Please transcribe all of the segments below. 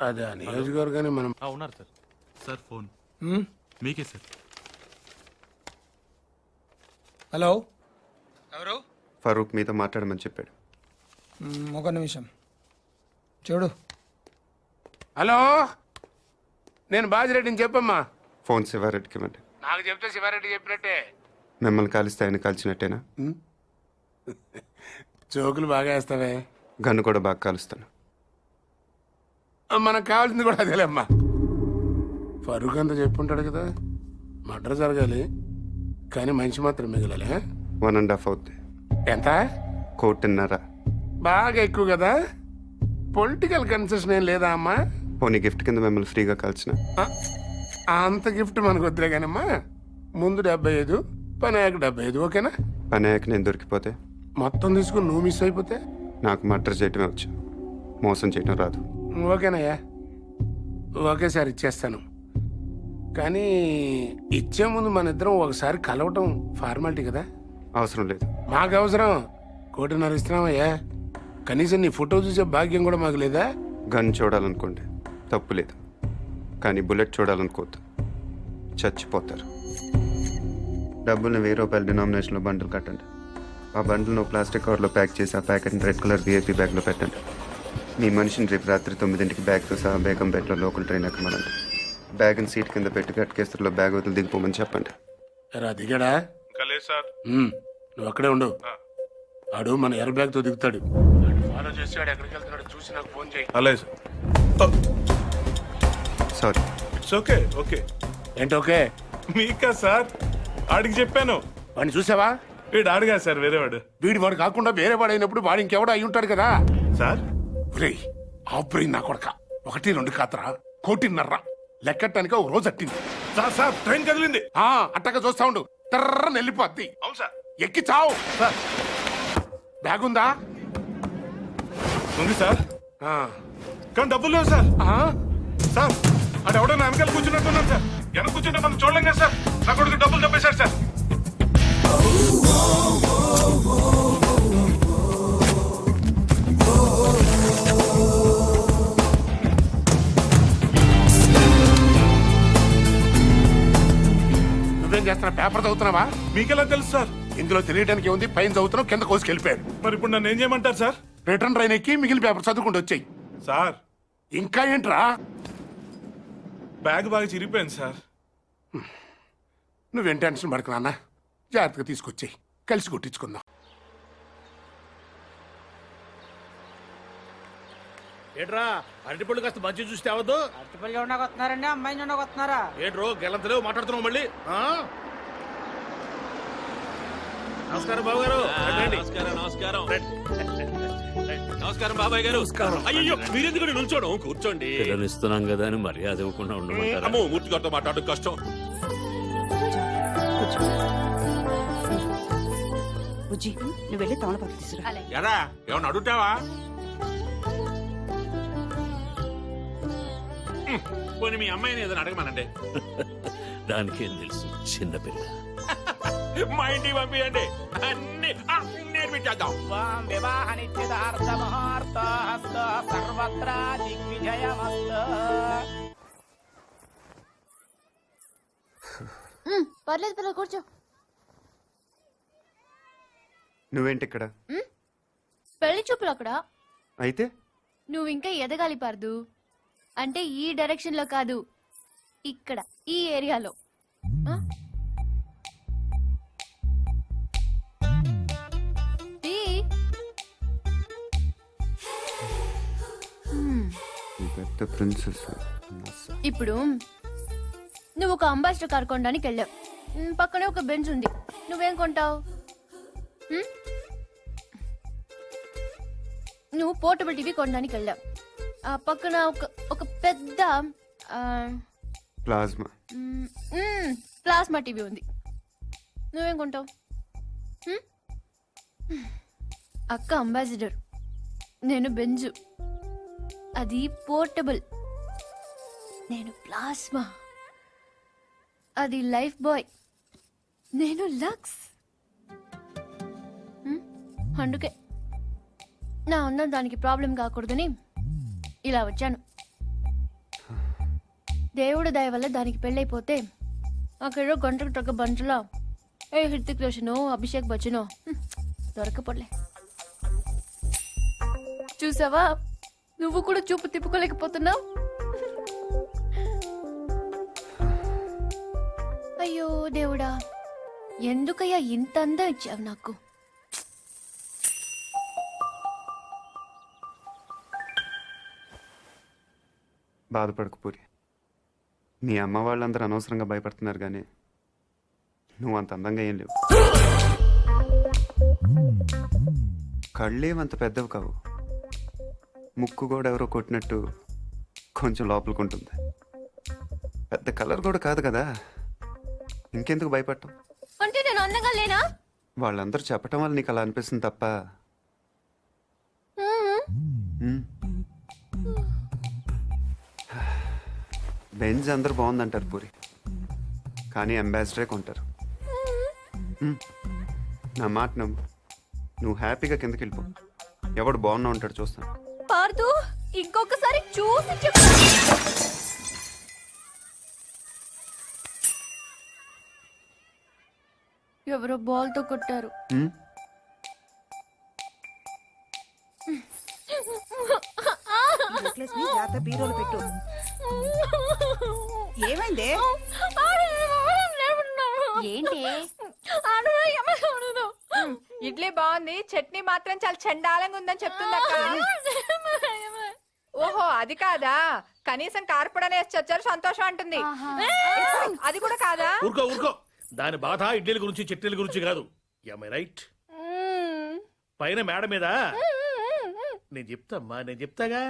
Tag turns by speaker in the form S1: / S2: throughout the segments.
S1: అదే నియోజకవర్గాన్ని మనం
S2: ఉన్నారు సార్. సార్ ఫోన్ మీకే సార్.
S3: హలో, ఎవరు?
S4: ఫరూక్ మీతో మాట్లాడమని చెప్పాడు.
S3: ఒక నిమిషం చూడు.
S1: హలో, నేను బాజిరెడ్డిని చెప్పమ్మా.
S4: ఫోన్ శివారెడ్డికి ఇవ్వండి.
S1: నాకు చెప్తే శివారెడ్డి చెప్పినట్టే.
S4: మిమ్మల్ని కాలిస్తే ఆయన కాల్చినట్టేనా?
S1: జోకులు బాగా వేస్తావే.
S4: గన్ను కూడా బాగా కాలుస్తాను.
S1: మనకు కావాల్సింది కూడా అదేలేమ్మా. ఫరూక్ అంతా చెప్పుంటాడు కదా, మర్డర్ జరగాలి కానీ మనిషి మాత్రం మిగలాలి.
S4: 1.5 అవుద్ది.
S1: ఎంత?
S4: 1.25.
S1: బాగా ఎక్కువ కదా. పొలిటికల్ కన్సెషన్ ఏం లేదా అమ్మా?
S4: పోనీ గిఫ్ట్ కింద మిమ్మల్ని ఫ్రీగా కాల్చిన.
S1: అంత గిఫ్ట్ మనకు వద్దులే కానమ్మా. ముందు 75, పని అయ్యాక 75, ఓకేనా?
S4: పని అయ్యాక నేను దొరికిపోతే?
S1: మొత్తం తీసుకుని నువ్వు మిస్ అయిపోతే?
S4: నాకు మర్డర్ చేయటమే వచ్చు, మోసం చేయటం రాదు.
S1: ఓకేనయ్యా, ఒకేసారి ఇచ్చేస్తాను. కానీ ఇచ్చే ముందు మన ఇద్దరం ఒకసారి కలవటం ఫార్మాలిటీ కదా.
S4: అవసరం లేదు.
S1: మాకు అవసరం. 1.5 ఇస్తున్నామయ్యా. కనీసం నీ ఫోటో చూసే భాగ్యం కూడా మాకు లేదా?
S4: గన్ చూడాలనుకోండి, తప్పు లేదు. కానీ బుల్లెట్ చూడాలనుకోవద్దు, చచ్చిపోతారు. డబ్బుల్ని 1000 రూపాయల డినామినేషన్లో బండిల్ కట్టండి. ఆ బండిల్ను ప్లాస్టిక్ కవర్లో ప్యాక్ చేసి ఆ ప్యాకెట్ని రెడ్ కలర్ విఐపీ బ్యాగ్లో పెట్టండి. మీ మనిషిని రేపు రాత్రి 9ంటికి బ్యాగ్తో సహా బేగంపేటలో లోకల్ ట్రైన్ ఎక్కమనండి. బ్యాగ్ని సీట్ కింద పెట్టి గట్కేస్తులో బ్యాగ్ వదిలి దిగిపోమని చెప్పండి.
S1: రా దిగాడా? నువ్వు అక్కడే ఉండు. ఆడు మన ఎయిర్ బ్యాగ్ తో దిగుతాడు. ఫాలో చేసాడు, ఎక్కడికి వెళ్తున్నాడు చూసి నాకు ఫోన్ చేయి.
S2: అలాగే sir.
S4: Sorry.
S2: It's okay. Okay
S1: ఏంటి ఓకే?
S2: మీకా సార్? ఆడికి చెప్పాను.
S1: వాడిని చూసావా?
S2: వీడు ఆడుగా సార్, వేరేవాడు.
S1: వాడు కాకుండా వేరే వాడు అయినప్పుడు వాడు ఇంకెవడో అయి ఉంటాడు కదా.
S2: సార్
S1: ఆబ్రెయిన్ నా కొడక 1, 2 కాతరా 1.5 లెక్కటానికి ఒక రోజు అట్టింది.
S2: సార్ సార్ ట్రైన్ కదిలింది.
S1: అట్టగా చూస్తా ఉండు, తర్రని వెళ్ళిపోద్ది.
S2: అవును సార్.
S1: ఎక్కి చావు.
S2: సార్
S1: బ్యాగ్ ఉందా?
S2: ఉంది సార్, కానీ డబ్బులు లేవు సార్. సార్ అది ఎవడో నా వెనకాల కూర్చున్నట్టున్నాను సార్. వెనక కూర్చుంటే మనం చూడలేం కదా సార్. నా కొడుకు డబ్బులు తప్పేశారు సార్.
S1: నువ్వేం చేస్తున్నా? పేపర్ చదువుతున్నావా?
S2: మీకెలా తెలుసు సార్?
S1: ఇందులో తెలియడానికి ఉంది. పైన చదువుతున్నావు, కింద కోసుకెళ్ళిపోయారు.
S2: మరి ఇప్పుడు నన్ను ఏం చేయమంటారు సార్?
S1: రిటర్న్ ట్రైన్ ఎక్కి మిగిలిన పేపర్ చదువుకుంటూ వచ్చాయి.
S2: సార్
S1: ఇంకా ఏంట్రా?
S2: బ్యాగ్ బాగా చిరిగిపోయింది సార్.
S1: నువ్వేం టెన్షన్ పడకు నాన్న, జాగ్రత్తగా తీసుకొచ్చాయి, కలిసి కొట్టించుకుందాం.
S5: ఏట్రా అరటిపళ్ళు కాస్త మంచి చూస్తే అవద్దు.
S3: అరటిపళ్ళు ఉండగా వస్తున్నారండి, అమ్మాయి ఉండగా వస్తున్నారా?
S5: ఏట్రో గెలంతలేవు మాట్లాడుతున్నావు మళ్ళీ. నమస్కారం బాబు గారు.
S6: నమస్కారం నమస్కారం బాబాయ్ గారు.
S5: అయ్యో మీరెందుకు నిల్చోడం? కూర్చోండి.
S6: ఇస్తున్నాం కదా అని మర్యాద ఇవ్వకుండా ఉండమంటారా?
S5: అమ్మో మూర్తి గారితో మాట్లాడడం కష్టం.
S7: బుజ్జి, నువ్వు వెళ్ళి తమలపాకు తీసుకురా.
S5: ఎరా ఏమన్నా అడుగుతావా? పోనీ మీ అమ్మాయిని ఏదైనా అడగమనండి.
S6: దానికేం తెలుసు, చిన్నపిల్ల.
S5: మా ఇంటికి పంపించండి, అన్ని నేర్పించేద్దాం.
S3: వివాహ నిశ్చితార్థ ముహూర్త సర్వత్రా దిగ్విజయమస్తు.
S8: పర్లేదు పర్లేదు, కూర్చో.
S4: నువ్వేంటి ఇక్కడ?
S8: పెళ్లి చూపులు అక్కడ.
S4: అయితే
S8: నువ్వు ఇంకా ఎదగాలి పార్దు. అంటే ఈ డైరెక్షన్ లో కాదు, ఇక్కడ ఈ ఏరియాలో.
S4: పెద్ద ప్రిన్సెస్.
S8: ఇప్పుడు నువ్వు ఒక అంబాసిడర్ కార్ కొనడానికి వెళ్ళావు. పక్కనే ఒక బెంచ్ ఉంది, నువ్వేం కొంటావు? నువ్వు పోర్టబుల్ టీవీ కొనడానికి వెళ్ళావు. ఆ పక్కన ఒక పెద్ద ప్లాస్మా టీవీ ఉంది, నువ్వేం కొంటావు? అక్క అంబాసిడర్, నేను బెంజు, అది పోర్టబుల్. నేను ప్లాస్మా, అది లైఫ్ బాయ్. నేను లక్స్. అందుకే నా ఉన్న దానికి ప్రాబ్లం కాకూడదని ఇలా వచ్చాను. దేవుడు దయ వల్ల దానికి పెళ్ళైపోతే అక్కడ గంటకు తగ్గ బంచులో ఏ హృతిక్ రోషనో అభిషేక్ బచ్చనో దొరకపోలే. చూసావా, నువ్వు కూడా చూపు తిప్పుకోలేకపోతున్నావు. అయ్యో దేవుడా, ఎందుకయ్యా ఇంత అందం ఇచ్చావు నాకు.
S4: బాధపడకు పూరి. మీ అమ్మ వాళ్ళందరూ అనవసరంగా భయపడుతున్నారు కానీ నువ్వు అంత అందంగా ఏం లేవు. కళ్ళేమంత పెద్దవి కావు. ముక్కు కూడా ఎవరో కొట్టినట్టు కొంచెం లోపలికి పెద్ద కలర్ కూడా కాదు కదా, ఇంకెందుకు భయపడటం?
S8: అంటే నేను అందంగా లేనా?
S4: వాళ్ళందరూ చెప్పటం వల్ల నీకు అలా అనిపిస్తుంది తప్ప. బెంజ్ అందరూ బాగుందంటారు పూరి, కానీ అంబాసిడరే కొంటారు. నా మాట నమ్ము, నువ్వు హ్యాపీగా కిందకి వెళ్ళిపో. ఎవడు బాగున్నా ఉంటాడు చూస్తాను.
S8: పార్దు, ఇంకొకసారి చూసి చెప్పు. ఎవరో బాల్ తో కొట్టారు.
S7: నెక్లెస్ ని జాగ్రత్త బీరోలో పెట్టు. ఏమైందే?
S8: ఏంటి?
S9: ఇడ్లీ బాగుంది, చట్నీ మాత్రం చాలా చండాలంగా ఉందని చెప్తుంది అక్క. ఓహో అది కాదా, కనీసం కార్పొడనే వచ్చారు సంతోషం అంటుంది. అది కూడా కాదా?
S5: ఊరుకో ఊరుకో, దాని బాధ ఇడ్లీల గురించి చట్నీల గురించి కాదు. I right? పైన మేడ మీద నేను చెప్తామ్మా, నేను చెప్తాగా.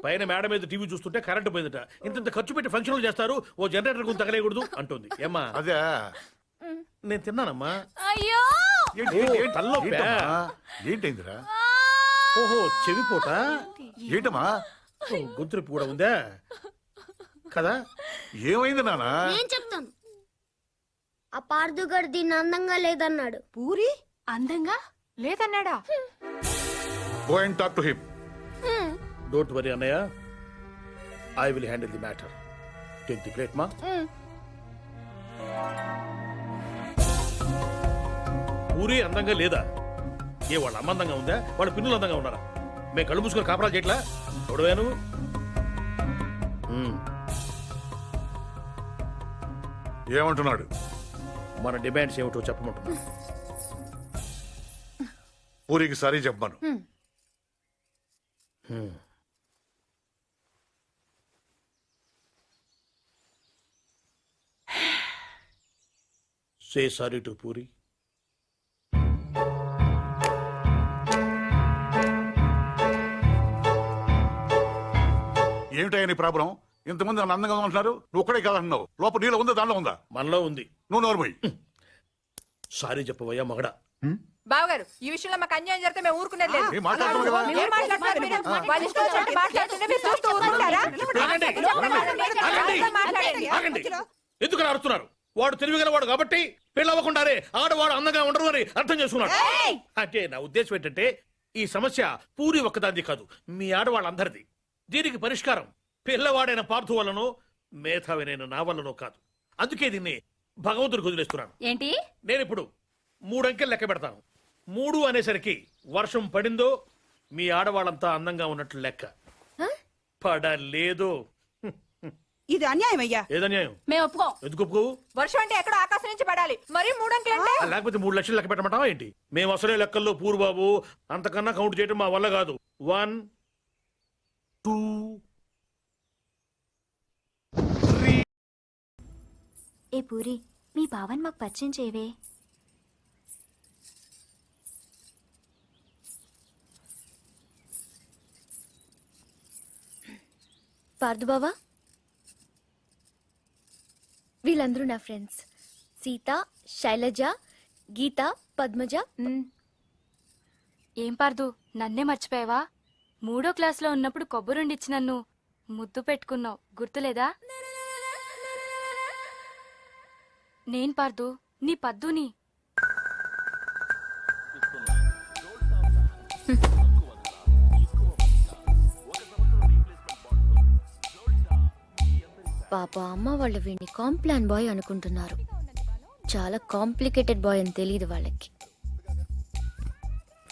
S5: పైన మేడ మీద టీవీ చూస్తుంటే కరెంట్ పోయిందట. ఇంత ఖర్చు పెట్టి ఫంక్షన్లు చేస్తారు, ఓ జనరేటర్ గురించి తగలేయకూడదు అంటుంది. ఏమ్మా?
S2: అదే
S5: నేను తిన్నానమ్మా.
S8: అయ్యో,
S5: తలనొప్పా?
S2: ఏంటైందిరా?
S5: ఓహో చెవిపోట.
S2: ఏంటమ్మా?
S5: గొంతునొప్పి కూడా ఉందా కదా?
S2: ఏమైంది నాన్న?
S10: నేను చెప్తాను. ఆ పార్దుగాడు దీన్ని అందంగా లేదన్నాడు.
S7: పూరి
S9: అందంగా లేదన్నాడా?
S2: Go and talk to him.
S5: Don't worry అన్నయ్య, I will handle the matter. Take the plate మా. పూరి అందంగా లేదా? ఏ వాళ్ళ అమ్మ అందంగా ఉందా, వాళ్ళ పిన్నులు అందంగా ఉన్నారా? మేము కళ్ళు మూసుకొని కాపరాలు చేయట్లా? చూడవే నువ్వు.
S2: ఏమంటున్నాడు?
S5: మన డిమాండ్స్ ఏమిటో చెప్పమంటున్నా.
S2: పూరికి సారీ చెప్పమను.
S5: Say sorry to Puri.
S2: ఏమిటయ్యా నీ ప్రాబ్లం? ఇంతమంది నన్ను అందంగా ఉంటున్నారు, నువ్వు ఒక్కడే కాదంటున్నావు. లోపల నీలో ఉందా, దాంట్లో ఉందా?
S5: మనలో ఉంది.
S2: నువ్వు నోరుమోయ్.
S5: సారీ చెప్పవయ్యా మగడా.
S9: బావగారు, ఈ విషయంలో మాకు అన్యాయం జరిగితే మేము ఊరుకునేది లేదు.
S2: ఏం మాట్లాడుతున్నావు కదా?
S9: ఏం మాట్లాడుతున్నారు మీరు? వాళ్ళ ఇష్టం వచ్చినట్టు మాట్లాడుతుంటే మీరు చూస్తూ ఊరుకుంటారా?
S5: ఆగండి,
S9: మాట్లాడండి.
S5: ఆగండి. ఎందుకు అరుస్తున్నారు? వాడు తెలివిగలవాడు కాబట్టి పెళ్ళవ్వకుండానే ఆడవాడు అందంగా ఉండరు అని అర్థం చేసుకున్నాడు. అంటే నా ఉద్దేశం ఏంటంటే, ఈ సమస్య పూరి ఒక్కదాన్ని కాదు, మీ ఆడవాళ్ళందరిది. దీనికి పరిష్కారం పిల్లవాడైన పార్థు వల్లనో మేధావినైన నా వల్లనో కాదు. అందుకే దీన్ని భగవంతుడికి వదిలేస్తున్నాను.
S8: ఏంటి?
S5: నేను ఇప్పుడు 3 అంకెలు లెక్క పెడతాను. 3 అనేసరికి వర్షం పడిందో మీ ఆడవాళ్ళంతా అందంగా ఉన్నట్లు లెక్క. పడలేదు.
S7: ఇది అన్యాయం అయ్యా.
S5: ఏదన్యాయం?
S8: మేము ఒప్పుకో.
S5: ఎందుకు ఒప్పుకోవు?
S9: వర్షం అంటే ఎక్కడో ఆకాశం నుంచి పడాలి, మరి 3 అంకెలు అంటే?
S5: లేకపోతే 3 లక్షలు లెక్క పెట్టమంటావా ఏంటి? మేము అసలే లెక్కల్లో పూర్వబాబు, అంతకన్నా కౌంట్ చేయడం మా వల్ల కాదు. 1 2 3.
S10: ఏ పూరి, మీ బావన్ మాకు పరిచయం చేయవే.
S8: పార్దు బావా, వీళ్ళందరూ నా ఫ్రెండ్స్. సీత, శైలజ, గీత, పద్మజ.
S11: ఏం పార్దు, నన్నే మర్చిపోయావా? 3వ క్లాస్లో ఉన్నప్పుడు కొబ్బరుండిచ్చి నన్ను ముద్దు పెట్టుకున్నావు, గుర్తులేదా? నేను పార్దు, నీ పద్దుని.
S8: పాప అమ్మ వాళ్ళు వీడిని కాంప్లాన్ బాయ్ అనుకుంటున్నారు. చాలా కాంప్లికేటెడ్ బాయ్ అని తెలియదు వాళ్ళకి.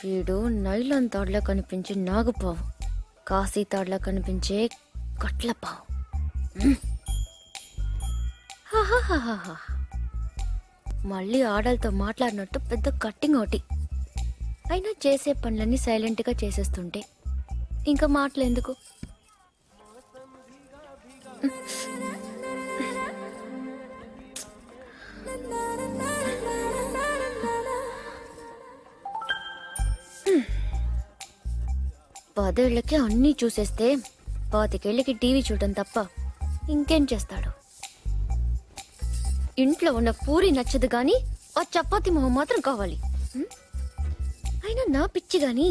S8: వీడు నైలాన్ తాడులా కనిపించే నాగుపావు, కాశీ తాడులా కనిపించే కట్లపావు. హాహాహాహా. మళ్ళీ ఆడలతో మాట్లాడినట్టు పెద్ద కట్టింగ్ ఒకటి. అయినా చేసే పనులన్నీ సైలెంట్గా చేసేస్తుంటే ఇంకా మాటలెందుకు? పదేళ్లకి అన్నీ చూసేస్తే 25 ఏళ్ళకి టీవీ చూడటం తప్ప ఇంకేం చేస్తాడు? ఇంట్లో ఉన్న పూరి నచ్చదు గాని ఆ చపాతి మొహం మాత్రం కావాలి. అయినా నా పిచ్చి గాని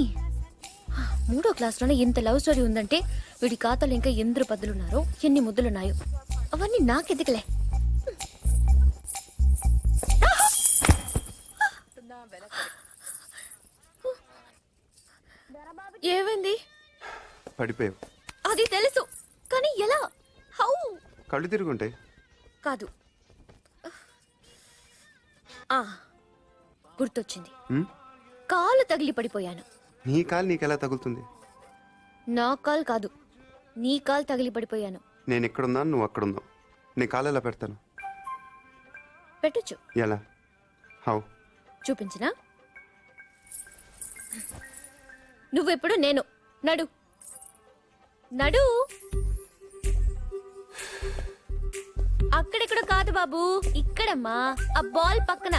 S8: 3వ క్లాస్లోనే ఇంత లవ్ స్టోరీ ఉందంటే వీడి ఖాతాలో ఇంకా ఎందరు పద్దులున్నారో ఎన్ని ముద్దులున్నాయో అవన్నీ నాకెదికలే. ఏమైంది?
S4: పడిపోయావు.
S8: అది తెలుసు కానీ ఎలా? హౌ?
S4: కళ్ళు తిరుగుంటాయి.
S8: కాదు, గుర్తొచ్చింది. కాలు తగిలి పడిపోయాను.
S4: నీ కాలు నీకెలా తగులుతుంది?
S8: నా కాలు కాదు, నీ కాలు తగిలి పడిపోయాను.
S4: నేను ఎక్కడున్నాను, నువ్వు అక్కడున్నావు. నీ కాలు ఎలా పెడతాను?
S8: పెట్టొచ్చు.
S4: ఎలా? హౌ?
S8: చూపించినా? నువ్వెప్పుడు నేను నడు నడు. అక్కడెక్కడ కాదు బాబు, ఇక్కడమ్మా, ఆ బాల్ పక్కన.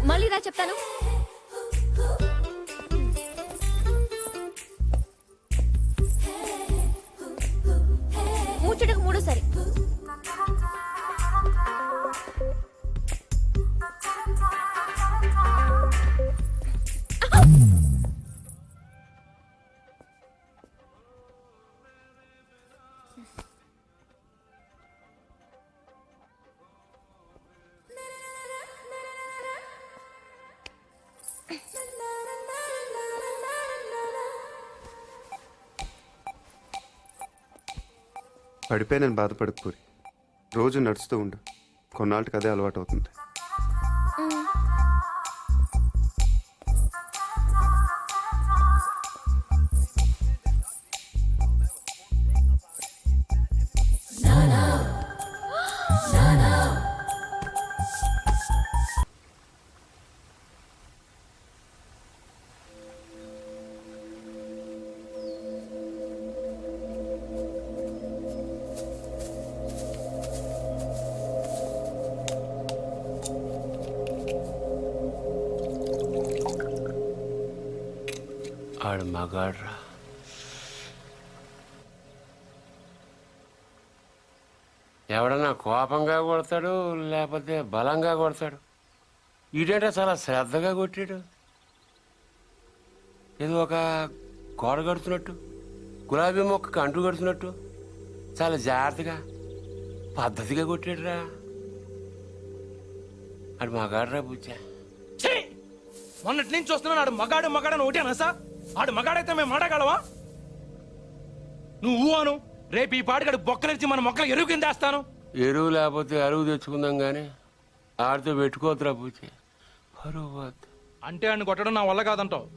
S8: మళ్ళీ రా చెప్తాను. ముచ్చటకు 3సారి.
S4: పడిపోయానని బాధపడకు పూరి. రోజు నడుస్తూ ఉండు, కొన్నాళ్ళకి అదే అలవాటు అవుతుంది.
S1: ఆడు మగాడ్రా. ఎవడన్నా కోపంగా కొడతాడు, లేకపోతే బలంగా కొడతాడు. ఈడేంటే చాలా శ్రద్ధగా కొట్టాడు. ఏదో ఒక గోడ కడుతున్నట్టు, గులాబీ మొక్కకు అంటు కడుతున్నట్టు చాలా జాగ్రత్తగా పద్ధతిగా కొట్టాడురా. ఆడు మగాడ్రా బుజ్జా.
S3: మొన్నటి నుంచి చూస్తున్నాను. ఆడు మగాడు మగాడని ఒకటేనా సార్? ఆడు మగాడైతే మేము మాట్లాడగలవా? నువ్వు అను, రేపు ఈ పాడిగాడు బొక్కలిచ్చి మన మొక్కలు ఎరువు కింద వేస్తాను.
S1: ఎరువు లేకపోతే అరువు తెచ్చుకుందాం కానీ ఆడితో పెట్టుకోవద్దురా పూచి. పరువు
S3: అంటే ఆయన కొట్టడం నా వల్ల కాదంటావు.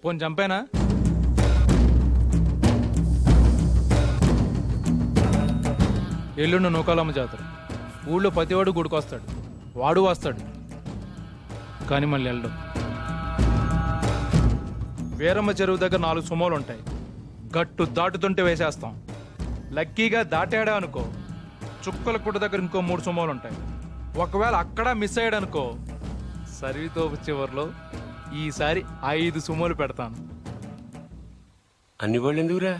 S3: పోని చంపేనా? ఎల్లుండి నూకాలమ్మ జాతర. ఊళ్ళో ప్రతివాడు గుడికొస్తాడు, వాడు వస్తాడు కానీ మళ్ళీ వెళ్ళడం. వీరమ్మ చెరువు దగ్గర 4 సుమోలు ఉంటాయి. గట్టు దాటుతుంటే వేసేస్తాం. లక్కీగా దాటాడా అనుకో, చుక్కల కుట్ట దగ్గర ఇంకో 3 సుమోలు ఉంటాయి. ఒకవేళ అక్కడ మిస్ అయ్యాడనుకో, సరితోపు చివరిలో ఈసారి 5 సుమోలు పెడతాను.
S1: అన్ని బళ్ళు ఎందుకురా?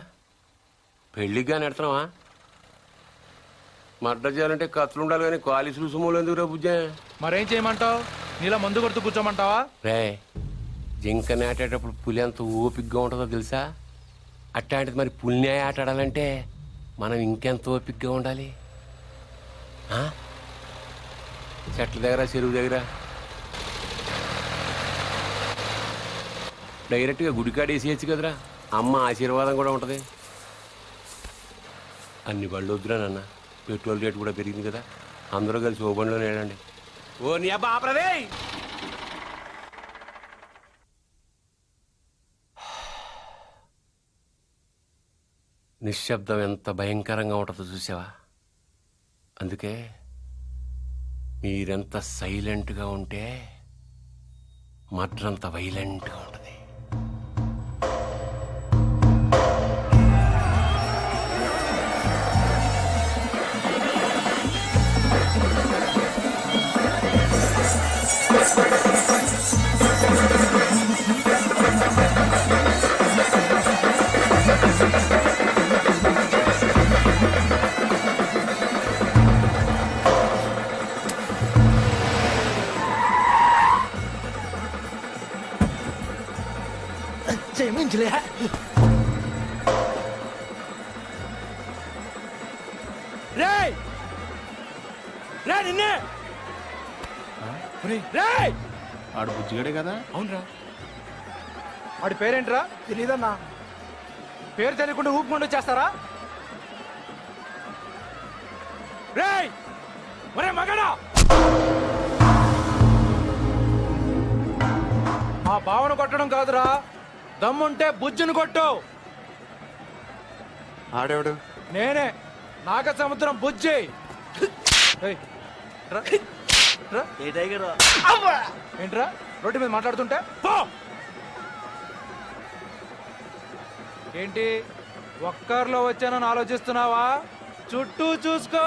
S1: పెళ్ళిగా నెడతావా? మర్డర్ చేయాలంటే కత్తులు ఉండాలి కానీ కాలిసులు సుమోలు ఎందుకురా బుజ్జా?
S3: మరేం చేయమంటావు? నీలా మందు కొడుతూ కూర్చోమంటావా?
S1: రే, జింక నాటేటప్పుడు పులి ఎంత ఓపిగ్గా ఉంటుందో తెలుసా? అట్లాంటిది మరి పులిని ఆట ఆడాలంటే మనం ఇంకెంత ఓపిగ్గా ఉండాలి. చెట్ల దగ్గర, చెరువు దగ్గర
S6: డైరెక్ట్గా గుడికాడేసేయచ్చు కదరా, అమ్మ ఆశీర్వాదం కూడా ఉంటుంది. అన్ని బళ్ళు వద్దురా నాన్న, పెట్రోల్ రేటు కూడా పెరిగింది కదా, అందరూ కలిసి ఓ బండిలో నేడండి. ఓ నీ అబ్బా ఆపరదే. నిశ్శబ్దం ఎంత భయంకరంగా ఉంటుందో చూసావా? అందుకే మీరెంత సైలెంట్గా ఉంటే మర్డర్ అంత వైలెంట్గా ఉంటుంది.
S1: ఆడు బుజ్జిగాడే కదా?
S3: అవునరా, వాడి పేరేంట్రా? తెలీదన్నా. పేరు తెలియకుండా ఊపుకుండా వచ్చేస్తారా? రేయ్ ఒరే మగడా, ఆ బావను కొట్టడం కాదురా, దమ్ముంటే బుజ్జును కొట్టు.
S4: ఆడేవాడు?
S3: నేనే, నాగ సముద్రం బుజ్జి. ఏయ్, రా, రా. ఏంట్రా రోడ్డు మీద మాట్లాడుతుంటే? పో. ఏంటి ఒక్కర్లో వచ్చానని ఆలోచిస్తున్నావా? చుట్టూ చూసుకో.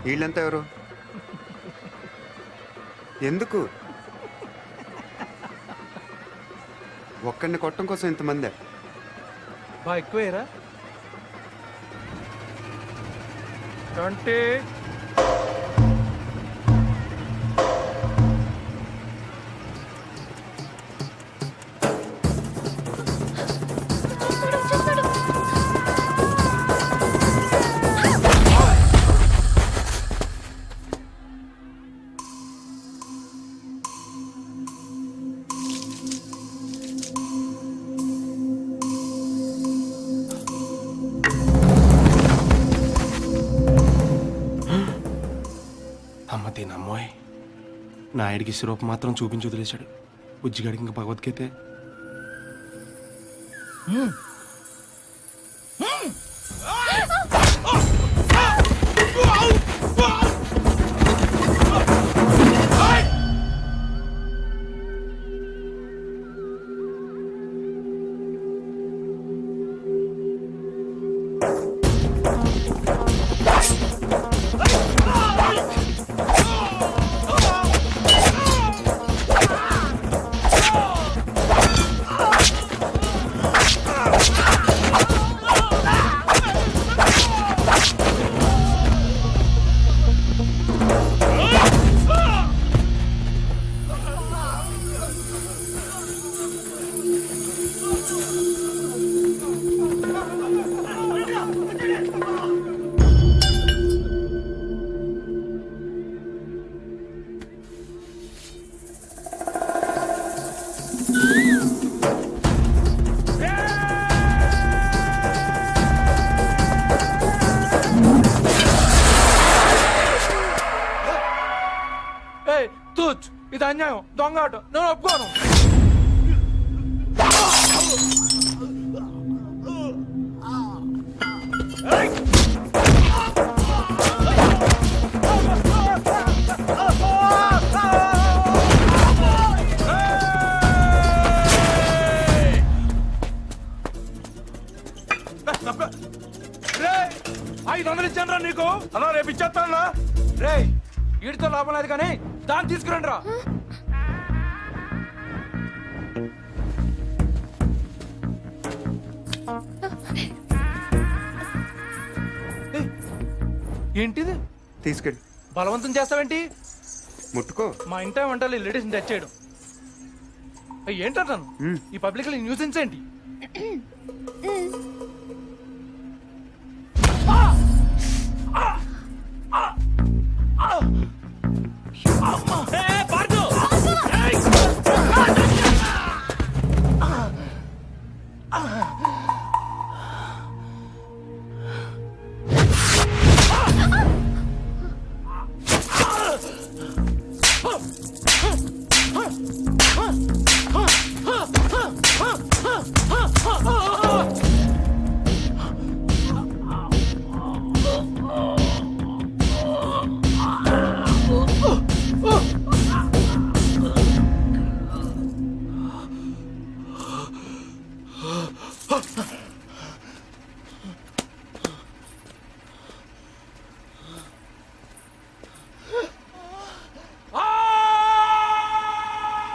S4: వీళ్ళంతా ఎవరు? ఎందుకు? ఒక్కడిని కొట్టడం కోసం ఇంతమందే?
S3: బా ఎక్కువేరా. 20.
S1: అమ్మ తినమ్మోయ్, నాయుడికి సిరప్ మాత్రం చూపించి వదిలేశాడు. బుజ్జిగాడికి ఇంకా భగవద్గీతే. తూచ్, ఇది అన్యాయం, దొంగ ఆట, నేను ఒప్పుకోను. రేయ్, 500 ఇచ్చాను రా నీకు. అలా రేపు ఇచ్చేస్తాను. రే వీడితో లాభం లేదు కానీ దాన్ని తీసుకురండి రా. ఏంటిది?
S4: తీసుకెళ్ళి.
S3: బలవంతం చేస్తావేంటి?
S4: ముట్టుకో.
S3: మా ఇంట వంటలు లేడీస్ని టచ్ చేయడం ఏంటంటాను? ఈ పబ్లిక్ న్యూసెన్స్ ఏంటి?
S5: ఆ, ఆ.